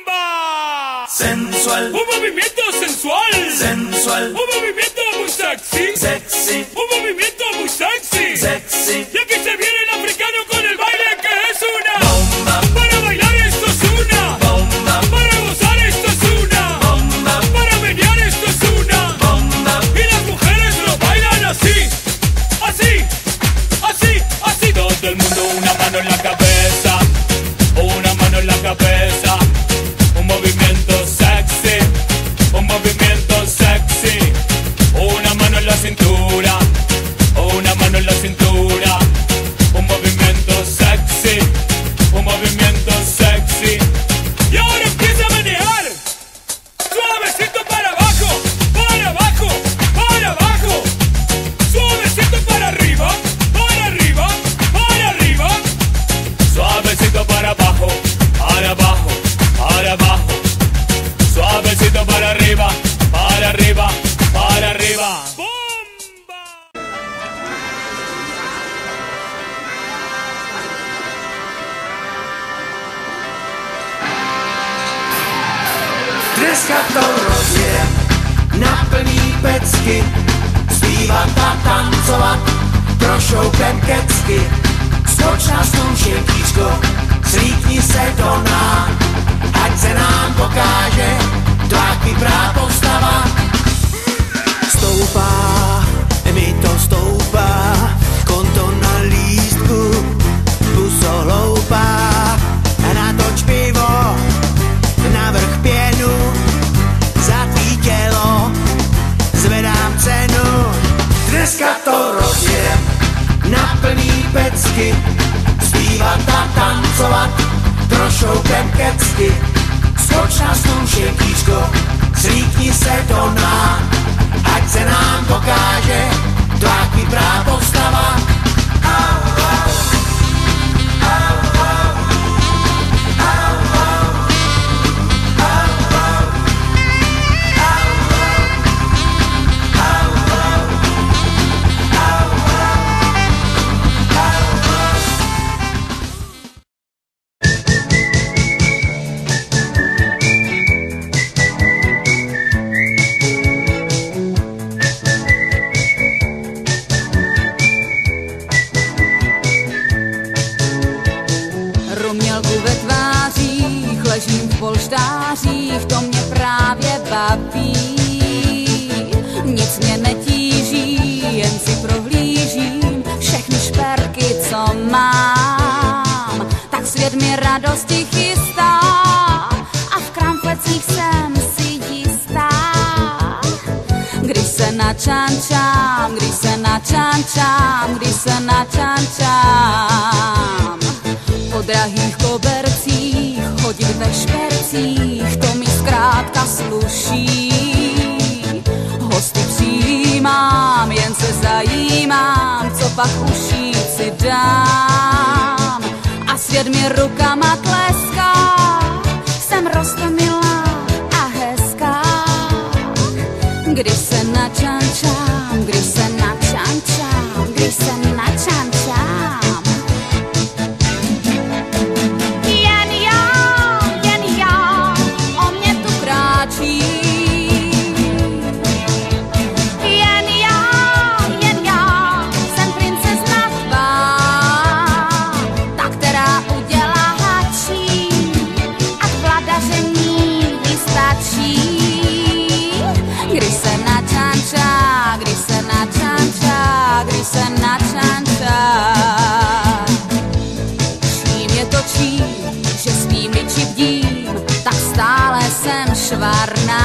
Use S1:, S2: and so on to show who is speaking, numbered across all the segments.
S1: ¡Bomba!
S2: Sensual,
S1: Un movimiento sensual.
S2: sensual,
S1: Un movimiento muy sexy.
S2: sexy,
S1: Un movimiento muy sexy.
S2: sexy.
S1: Y aquí se viene el africano con el baile que es una
S2: Bomba,
S1: Para bailar esto es una
S2: bomba,
S1: Para gozar esto es una
S2: bomba,
S1: Para menear esto es una
S2: bomba.
S1: Y las mujeres lo bailan así. Así, así, así. Todo el mundo una mano en la cabeza. Una mano en la cabeza. Un movimiento sexy. Un movimiento sexy. Una mano en la cintura. Una mano en la cintura. Un movimiento sexy. Un movimiento sexy. Y ahora empieza a menear. Suavecito para abajo. Para abajo. Para abajo. Suavecito para arriba. Para arriba. Para arriba. Suavecito para abajo. Para abajo. Para abajo. Suavecito para arriba. Para arriba. Para arriba. ¡Bomba!
S2: Dneska to rozje na plný pecky, zpívat a tancovat, trošoukem kecky. Skoč na stůl, štětíčko, slíkni se do nás, ať se nám pokáže tvá kyprá postava. Stoupá, mi to stoupá, konto na lístku, puso hloupá, natoč pivo, navrch pěnu, za tvý tělo zvedám cenu. Dneska to rozjem na plný pecky, zpívat a tancovat, trošoukem kecky. Skoč na stůl, štětíčko, slíkni se do nás, ať se nám pokáže tvá kyprá postava.
S3: Rumělku ve tvářích, ležím v polštářích, to mě právě baví. Nic mě netíží, jen si prohlížím všechny šperky, co mám. Tak svět mi radosti chystá a v kramflecích jsem si jistá. Když se načančám, když se načančám, když se načančám. Po drahých kobercích, chodit ve špercích, to mi zkrátka sluší. Hosty přijímám, jen se zajímám, co pak ušít si dám. A svět mi rukama tleská, jsem roztomilá a hezká. Když se načančám, když se načančám, když se načančám. Švarná,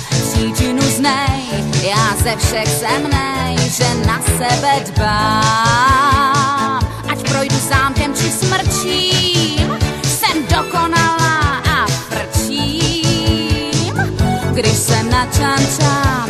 S3: příčinu znej, já ze všech zemnej, že na sebe dbám. Ať projdu zámkem či smrčím, jsem dokonalá a frčím. Když se načančám,